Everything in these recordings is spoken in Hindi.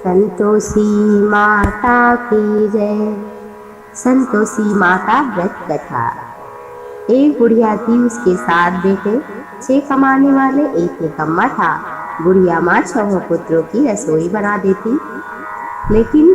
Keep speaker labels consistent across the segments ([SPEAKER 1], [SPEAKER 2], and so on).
[SPEAKER 1] संतोषी माता की जय। संतोषी माता व्रत कथा। एक बुढ़िया थी, उसके 7 बेटे, 6 कमाने वाले, एक निकम्मा था। बुढ़िया माँ 6 पुत्रों की रसोई बना देती, लेकिन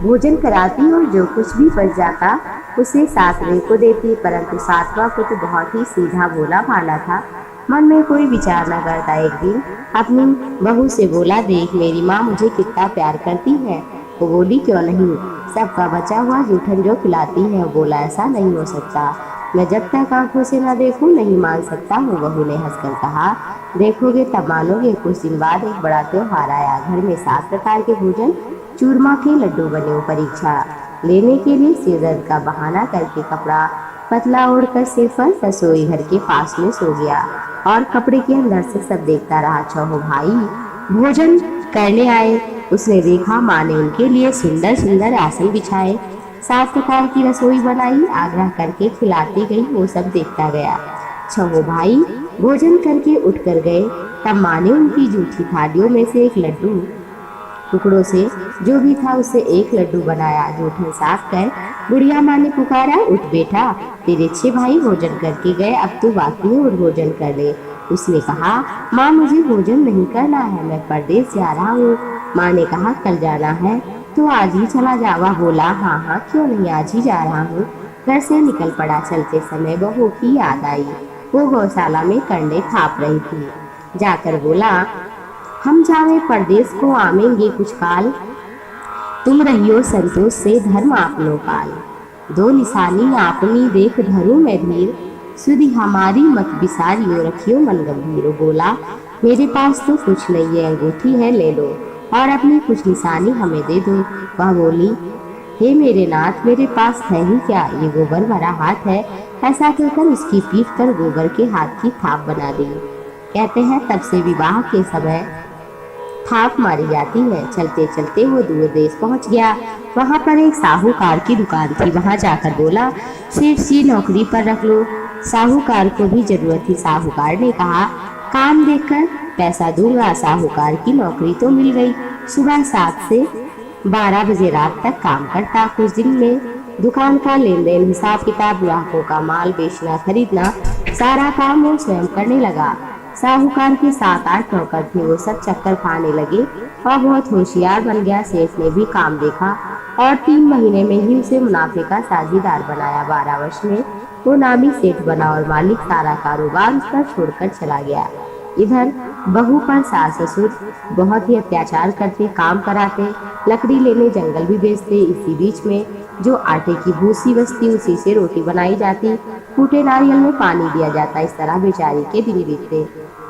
[SPEAKER 1] भोजन कराती और जो कुछ भी बच जाता उसे 7वें को देती। परंतु 7वां पुत्र बहुत ही सीधा भोला भाला था, मन में कोई विचार न करता। एक दिन अपनी बहू से बोला, देख मेरी माँ मुझे कितना प्यार करती है। वो बोली, क्यों नहीं, सबका बचा हुआ जूठन जो खिलाती है। बोला, ऐसा नहीं हो सकता, मैं जब तक आंखों से न देखूं नहीं मान सकता हूँ। बहू ने हंसकर कहा, देखोगे तब मानोगे। कुछ दिन बाद एक बड़ा त्योहार आया। घर में 7 प्रकार के भोजन, चूरमा के लड्डू बने। परीक्षा लेने के लिए सिर दर्द का बहाना करके कपड़ा पतला ओढ़कर सिर पर रसोई घर के पास में सो गया और कपड़े के अंदर से सब देखता रहा। 6 भाई भोजन करने आए। उसने देखा माँ ने उनके लिए सुंदर सुंदर आसन बिछाए, 7 प्रकार की रसोई बनाई, आग्रह करके खिलाती गई। वो सब देखता गया। 6 भाई भोजन करके उठ कर गए। तब माँ ने उनकी जूठी थालियों में से एक लड्डू टुकड़ों से जो भी था उससे एक लड्डू बनाया। जूठन साफ कर बुढ़िया माँ ने पुकारा, उठ बेटा, तेरे 6 भाई भोजन करके गए, अब तू बाकी है, उठ भोजन कर ले। उसने कहा, माँ मुझे भोजन नहीं करना है, मैं परदेश जा रहा हूँ। माँ ने कहा, कल जाना है तो आज ही चला जा। वह बोला, हाँ हाँ क्यों नहीं, आज ही जा रहा हूँ। घर से निकल पड़ा। चलते समय बहू की याद आई। वो गौशाला में कंडे थाप रही थी। जाकर बोला, हम जावे परदेश को आवेंगे कुछ काल, तुम रहियो संतोष से धर्म आपनो पाल। 2 निशानी आपनी देख धरू मैं धीर, सुधि हमारी मत बिसारियो रखियो मन गंभीर। बोला, मेरे पास तो कुछ नहीं है, अंगूठी है ले लो और अपनी कुछ निशानी हमें दे दो। वह बोली, हे मेरे नाथ, मेरे पास है ही क्या, ये गोबर भरा हाथ है। ऐसा कहकर उसकी पीठ पर गोबर के हाथ की थाप बना दी। कहते हैं तब से विवाह के समय थाप मारी जाती है। चलते चलते वो दूर देश पहुंच गया। वहां पर एक साहूकार की दुकान थी। वहां जाकर बोला, सेठ जी नौकरी पर रख लो। साहूकार को भी जरूरत थी। साहूकार ने कहा, काम देखकर पैसा दूंगा। साहूकार की नौकरी तो मिल गई। सुबह 7 से 12 बजे रात तक काम करता। कुछ दिन में दुकान का लेन देन, हिसाब किताब, ग्राहकों का माल बेचना खरीदना, सारा काम वो स्वयं करने लगा। साहूकार के 7-8 नौकर थे। वो सब चक्कर खाने लगे और बहुत होशियार बन गया। सेठ ने भी काम देखा और 3 महीने में ही उसे मुनाफे का साझीदार बनाया। 12 वर्ष में वो नामी सेठ बना और मालिक सारा कारोबार उस पर छोड़कर चला गया। इधर बहू पर सास ससुर बहुत ही अत्याचार करते, काम कराते, लकड़ी लेने जंगल भी बेचते। इसी बीच में जो आटे की भूसी बचती उसी से रोटी बनाई जाती, फूटे नारियल में पानी दिया जाता। इस तरह बेचारी के दिन बीतते।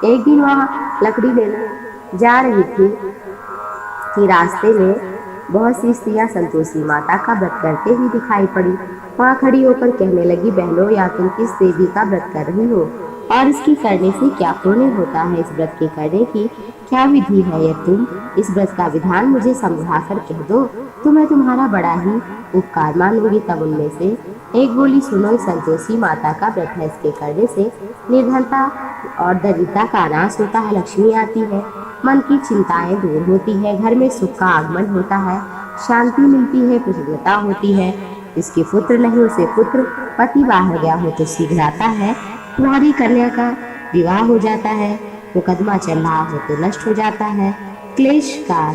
[SPEAKER 1] एक दिन वहाँ लकड़ी लेने जा रही थी कि रास्ते में बहुत सी स्त्रियां संतोषी माता का व्रत करते हुए दिखाई पड़ी। वहाँ खड़ी होकर कहने लगी, बहनों, या तुम किस देवी का व्रत कर रही हो और इसकी करने से क्या पुण्य होता है? इस व्रत के करने की क्या विधि है? यह तुम इस व्रत का विधान मुझे समझा कर कह दो तो मैं तुम्हारा बड़ा ही उपकार मानूंगी। तब उनमें से एक बोली, सुनो, संतोषी माता का व्रत है, इसके करने से निर्धनता और दरिद्रता का नाश होता है, लक्ष्मी आती है, मन की चिंताएं दूर होती है, घर में सुख का आगमन होता है, शांति मिलती है, प्रसन्नता होती है। इसके पुत्र नहीं, उसे पुत्र, पति बाहर गया हो तो शीघ्र आता है, तुम्हारी कन्या का विवाह हो जाता है, मुकदमा चल रहा हो तो नष्ट हो जाता है, क्लेश का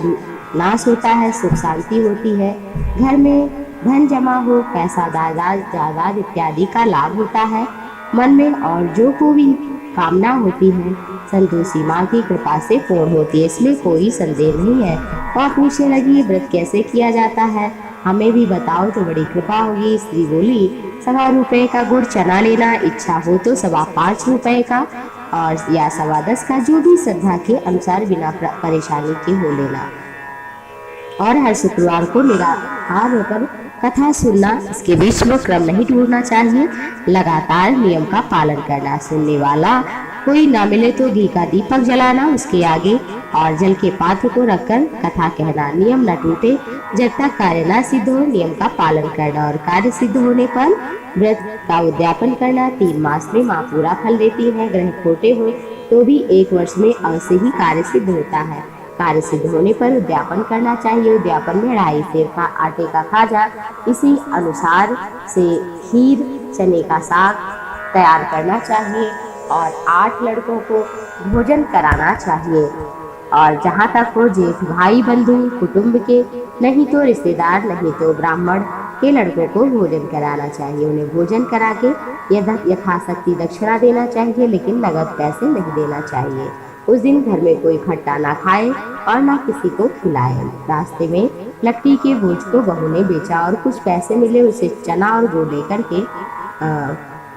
[SPEAKER 1] नाश होता है, सुख शांति होती है, घर में धन जमा हो, पैसा जायदाद इत्यादि का लाभ होता है, मन में और जो कोई कामना होती है संतोषी माँ की कृपा से पूर्ण होती है, इसमें कोई संदेह नहीं है। और पूछने लगी, ये व्रत कैसे किया जाता है, हमें भी बताओ तो बड़ी कृपा होगी। स्त्री बोली, 1.25 रुपए का गुड़ चना लेना, इच्छा हो तो 5.25 रुपए का और या 10.25 का, जो भी श्रद्धा के अनुसार बिना परेशानी के हो लेना। और हर शुक्रवार को निराहार होकर कथा सुनना, इसके बीच में क्रम नहीं टूटना चाहिए, लगातार नियम का पालन करना। सुनने वाला कोई ना मिले तो घी का दीपक जलाना उसके आगे और जल के पात्र को रखकर कथा कहना। नियम न टूटे जब तक कार्य न सिद्ध हो, नियम का पालन करना और कार्य सिद्ध होने पर व्रत का उद्यापन करना। 3 मास में माँ पूरा फल देती है। ग्रह खोटे हो तो भी 1 वर्ष में अवश्य ही कार्य सिद्ध होता है। कार्य सिद्ध होने पर उद्यापन करना चाहिए। उद्यापन में 2.5 सेर का आटे का खाजा, इसी अनुसार से खीर, चने का साग तैयार करना चाहिए और 8 लड़कों को भोजन कराना चाहिए। और जहाँ तक हो जेठ भाई बंधु कुटुंब के, नहीं तो रिश्तेदार, नहीं तो ब्राह्मण के लड़कों को भोजन कराना चाहिए। उन्हें भोजन करा के यथाशक्ति दक्षिणा देना चाहिए, लेकिन नगद पैसे नहीं देना चाहिए। उस दिन घर में कोई खट्टा ना खाए और ना किसी को खिलाए। रास्ते में लकड़ी के बोझ को बहू ने बेचा और कुछ पैसे मिले। उसे चना और गुड़ लेकर के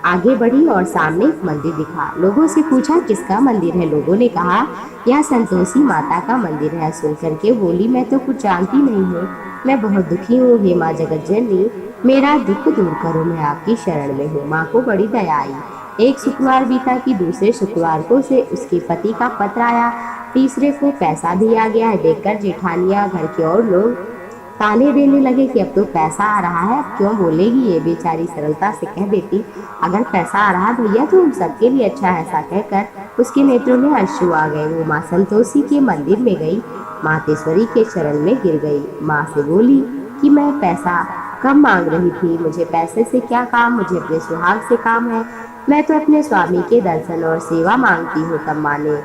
[SPEAKER 1] आगे बढ़ी और सामने एक मंदिर दिखा। लोगों से पूछा किसका मंदिर है। लोगों ने कहा यह संतोषी माता का मंदिर है। सुनकर के बोली मैं तो कुछ जानती नहीं हूँ, मैं बहुत दुखी हूँ। हे माँ जगत जननी, मेरा दुख दूर करो, मैं आपकी शरण में हूँ। माँ को बड़ी दया आई। एक शुक्रवार बीता कि दूसरे शुक्रवार को से उसके पति का पत्र आया, तीसरे को पैसा दिया गया है। देखकर जेठानियाँ घर के और लोग ताने देने लगे कि अब तो पैसा आ रहा है, अब क्यों बोलेगी ये। बेचारी सरलता से कह देती अगर पैसा आ रहा भैया तो हम सबके लिए अच्छा है। ऐसा कहकर उसके नेत्रों में अश्रु आ गए। वो माँ संतोषी के मंदिर में गई, मातेश्वरी के चरण में गिर गई। माँ से बोली कि मैं पैसा कम मांग रही थी, मुझे पैसे से क्या काम, मुझे अपने सुहाग से काम है। मैं तो अपने स्वामी के दर्शन और सेवा मांगती हूँ। तब माँ ने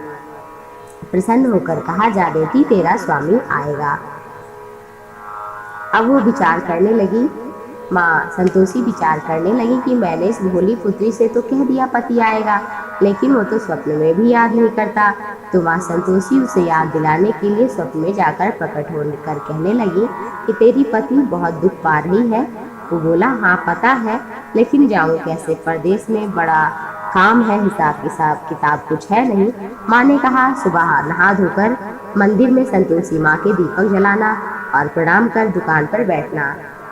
[SPEAKER 1] प्रसन्न होकर कहा जा बेटी तेरा स्वामी आएगा। अब वो विचार करने लगी, माँ संतोषी विचार करने लगी कि मैंने इस भोली पुत्री से तो कह दिया पति आएगा, लेकिन वो तो स्वप्न में भी याद नहीं करता। तो माँ संतोषी उसे याद दिलाने के लिए स्वप्न में जाकर प्रकट होकर कहने लगी कि तेरी पत्नी बहुत दुख पा रही है। वो बोला हाँ पता है, लेकिन जाऊँ कैसे, प्रदेश में बड़ा काम है, हिसाब किताब कुछ है नहीं। माँ ने कहा सुबह नहा धोकर मंदिर में संतोषी माँ के दीपक जलाना और प्रणाम कर दुकान पर बैठना,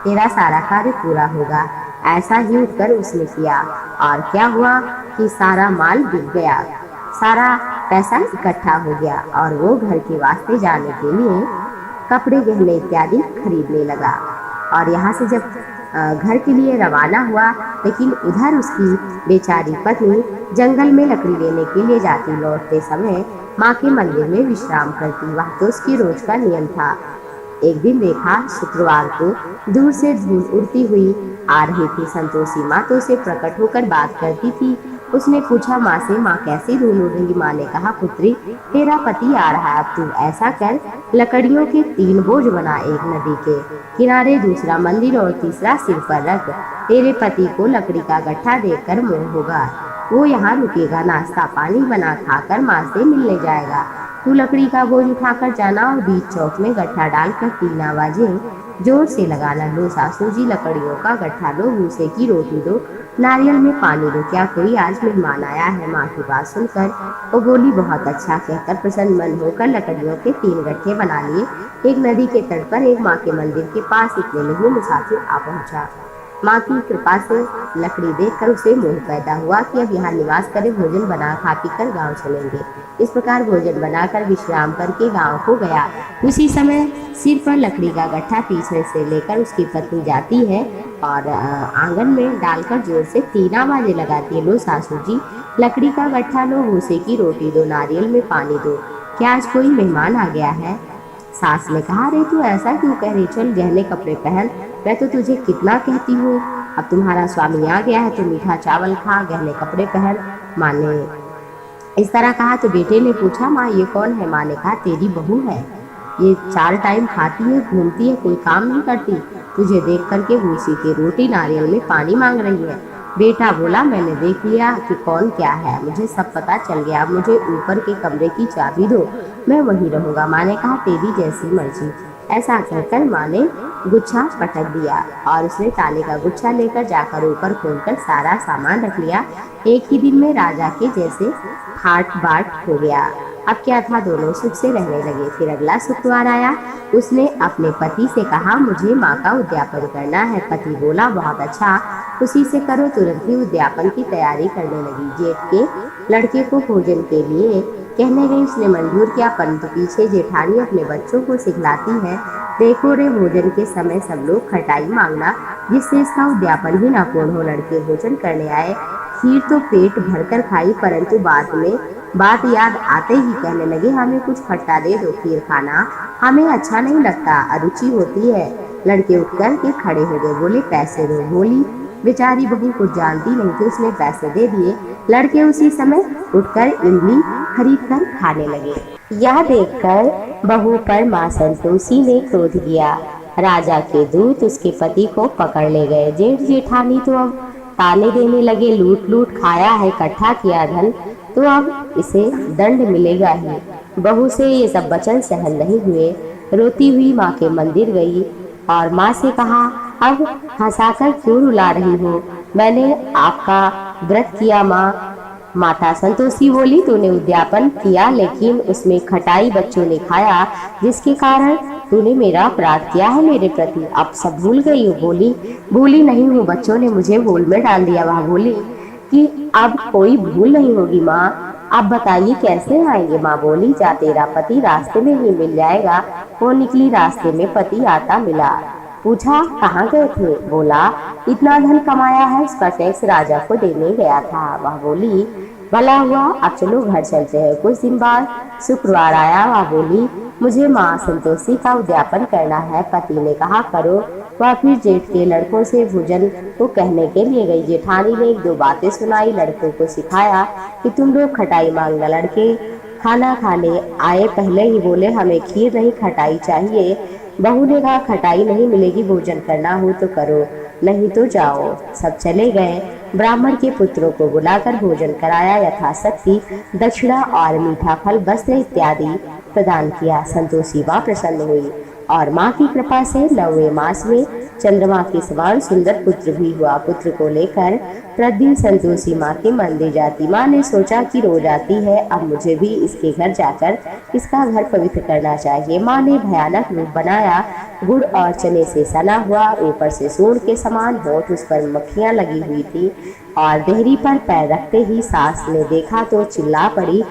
[SPEAKER 1] तेरा सारा कार्य पूरा होगा। ऐसा ही उत्तर उसने किया और क्या हुआ कि सारा माल बिक गया, सारा पैसा इकट्ठा हो गया और वो घर के वास्ते जाने के लिए कपड़े गहने इत्यादि खरीदने लगा। और यहाँ से जब घर के लिए रवाना हुआ, लेकिन उधर उसकी बेचारी पत्नी जंगल में लकड़ी लेने के लिए जाती। लौटते समय माँ के मंदिर में विश्राम करती, वह तो उसकी रोज का नियम था। एक दिन देखा शुक्रवार को दूर से धूल उड़ती हुई आ रही थी। संतोषी माँ तो उसे प्रकट होकर बात करती थी। उसने पूछा माँ से माँ कैसी धूल उड़ रही। माँ ने कहा पुत्री तेरा पति आ रहा है, अब तू ऐसा कर लकड़ियों के 3 बोझ बना, एक नदी के किनारे, दूसरा मंदिर और तीसरा सिर पर रख। तेरे पति को लकड़ी का गट्ठा देखकर मोह होगा, वो यहाँ रुकेगा, नाश्ता पानी बना खाकर माँ से मिलने जाएगा। तू लकड़ी का बोझ उठाकर जाना और बीच चौक में गट्ठा डालकर 3 आवाजें जोर से लगाना। लो सासू जी लकड़ियों का गट्ठा लो, भूसे की रोटी दो, नारियल में पानी दो, क्या कोई आज मेहमान आया है। माँ की बात सुनकर वो बोली बहुत अच्छा। कहकर प्रसन्न मन होकर लकड़ियों के 3 गट्ठे बना लिए। एक नदी के तट पर एक माँ के मंदिर के पास इतने में ही मुसाफिर आ पहुँचा। माँ की कृपा से लकड़ी देखकर उसे मोह पैदा हुआ कि अब यहाँ निवास करे, भोजन बना खा पी कर गाँव चलेंगे। इस प्रकार भोजन बनाकर विश्राम करके गांव को गया। उसी समय सिर पर लकड़ी का गट्ठा पीछे से लेकर उसकी पत्नी जाती है और आंगन में डालकर जोर से 3 आवाजें लगाती है। लो सासू जी लकड़ी का गट्ठा लो, भूसे की रोटी दो, नारियल में पानी दो, क्या आज कोई मेहमान आ गया है। सास ने कहा अरे तू ऐसा क्यों कह रही, चल गहने कपड़े पहन, मैं तो तुझे कितना कहती हूँ, अब तुम्हारा स्वामी आ गया है तो मीठा चावल खा, गहने कपड़े पहन। माँ ने इस तरह कहा तो बेटे ने पूछा माँ ये कौन है। माँ ने कहा तेरी बहू है, ये 4 टाइम खाती है, घूमती है, कोई काम नहीं करती, तुझे देख करके भूसी की रोटी नारियल में पानी मांग रही है। बेटा बोला मैंने देख लिया कि कौन क्या है, मुझे सब पता चल गया, मुझे ऊपर के कमरे की चाबी दो, मैं वहीं रहूँगा। माँ ने कहा तेरी जैसी मर्जी। ऐसा कहकर माँ ने गुच्छा पटक दिया और उसने ताले का गुच्छा लेकर जाकर ऊपर खोलकर सारा सामान रख लिया। एक ही दिन में राजा के जैसे फाट बाट हो गया। अब क्या था, दोनों सुख से रहने लगे। फिर अगला शुक्रवार आया, उसने अपने पति से कहा मुझे माँ का उद्यापन करना है। पति बोला बहुत अच्छा, उसी से करो। तुरंत ही उद्यापन की तैयारी करने लगी। जेठ के लड़के को भोजन के लिए कहने गई, उसने मंजूर किया, परंतु पीछे जेठानी अपने बच्चों को सिखलाती है, देखो रे भोजन के समय सब लोग खटाई मांगना, जिससे इसका उद्यापन ही न पूर्ण हो। लड़के भोजन करने आए, खीर तो पेट भरकर खाई, परंतु बाद में बात याद आते ही कहने लगे, हमें कुछ खट्टा दे दो, खीर खाना हमें अच्छा नहीं लगता, अरुचि होती है। लड़के उठकर के खड़े हो गए, बोले पैसे दो। भोली बेचारी बहू कुछ जानती नहीं थी, उसने पैसे दे दिए। लड़के उसी समय उठकर इमली खरीद कर खाने लगे। यह देखकर बहू पर माँ संतोषी ने क्रोध किया। राजा के दूत उसके पति को पकड़ ले गए। जेठ जेठानी तो अब ताने देने लगे, लूट लूट खाया है, इकट्ठा किया धन, तो अब इसे दंड मिलेगा ही। बहू से ये सब वचन सहन नहीं हुए, रोती हुई माँ के मंदिर गई और माँ से कहा, अब हंसाकर क्यों रुला रही हो, मैंने आपका व्रत किया माँ। माता संतोषी बोली, तूने उद्यापन किया लेकिन उसमें खटाई बच्चों ने खाया, जिसके कारण तूने मेरा अपराध किया है मेरे प्रति, अब सब भूल गई हो। बोली, भूली नहीं हूँ, बच्चों ने मुझे भूल में डाल दिया। वह बोली कि अब कोई भूल नहीं होगी माँ, अब बताइए कैसे आएंगे। माँ बोली, जा तेरा पति रास्ते में ही मिल जाएगा। वो निकली, रास्ते में पति आता मिला। पूछा, कहाँ गए थे? बोला, इतना धन कमाया है, उसका टैक्स राजा को देने गया था। वह बोली, भला हुआ, अब चलो घर चलते हैं। कुछ दिन बाद शुक्रवार आया। वह बोली, मुझे माँ संतोषी का उद्यापन करना है। पति ने कहा, करो। वह फिर जेठ के लड़कों से भोजन को कहने के लिए गई। जेठानी ने एक दो बातें सुनाई, लड़कों को सिखाया कि तुम लोग खटाई मांगना। लड़के खाना खाने आए, पहले ही बोले, हमें खीर नहीं खटाई चाहिए। बहू ने कहा, खटाई नहीं मिलेगी, भोजन करना हो तो करो, नहीं तो जाओ। सब चले गए। ब्राह्मण के पुत्रों को बुलाकर भोजन कराया, यथाशक्ति दक्षिणा और मीठा फल, वस्त्र इत्यादि प्रदान किया। संतोषी माँ प्रसन्न हुई और माँ की कृपा से 9वें मास में चंद्रमा के समान सुंदर पुत्र भी हुआ। पुत्र को लेकर प्रतिदिन संतोषी माँ के मंदिर जाती। माँ ने सोचा कि रोज आती है, अब मुझे भी इसके घर जाकर इसका घर पवित्र करना चाहिए। माँ ने भयानक रूप बनाया, गुड़ और चने से सना हुआ, ऊपर से सूंड के समान होठ, उस पर मक्खियाँ लगी हुई थी और देहरी पर पैर रखते ही सास ने देखा तो चिल्ला पड़ी,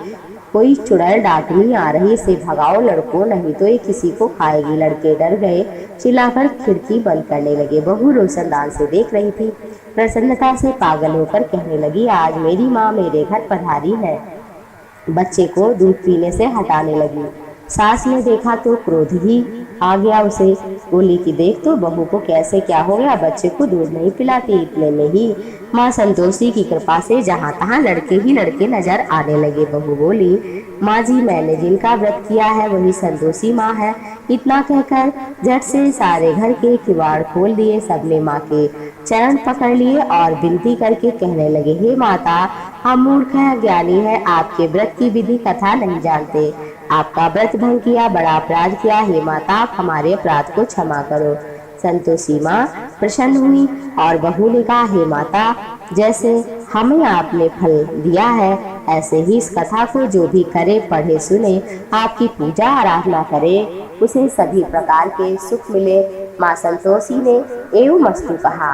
[SPEAKER 1] कोई चुड़ैल डाकनी आ रही, से भगाओ लड़कों, नहीं तो ये किसी को खाएगी। लड़के डर गए, चिल्लाकर खिड़की बंद करने लगे। बहू रोशनदान से देख रही थी, प्रसन्नता से पागल होकर कहने लगी, आज मेरी माँ मेरे घर पधारी है। बच्चे को दूध पीने से हटाने लगी। सास ने देखा तो क्रोध ही आ गया उसे। बोली कि देख तो बहू को कैसे क्या हो गया, बच्चे को दूध नहीं पिलाती। इतने में ही माँ संतोषी की कृपा से जहाँ तहाँ लड़के ही लड़के नजर आने लगे। बहू बोली, माँ जी, मैंने जिनका व्रत किया है वही संतोषी माँ है। इतना कहकर झट से सारे घर के किवाड़ खोल दिए। सबने माँ के चरण पकड़ लिए और विनती करके कहने लगे, हे माता, हम मूर्ख हैं, ज्ञानी है, आपके व्रत की विधि कथा नहीं जानते, आपका व्रत भंग किया, बड़ा अपराध किया। हे माता, आप हमारे अपराध को क्षमा करो। संतोषी माँ प्रसन्न हुई और बहू ने कहा, हे माता, जैसे हमें आपने फल दिया है, ऐसे ही इस कथा को जो भी करे, पढ़े, सुने, आपकी पूजा आराधना करे, उसे सभी प्रकार के सुख मिले। माँ संतोषी ने एवं मस्तु कहा।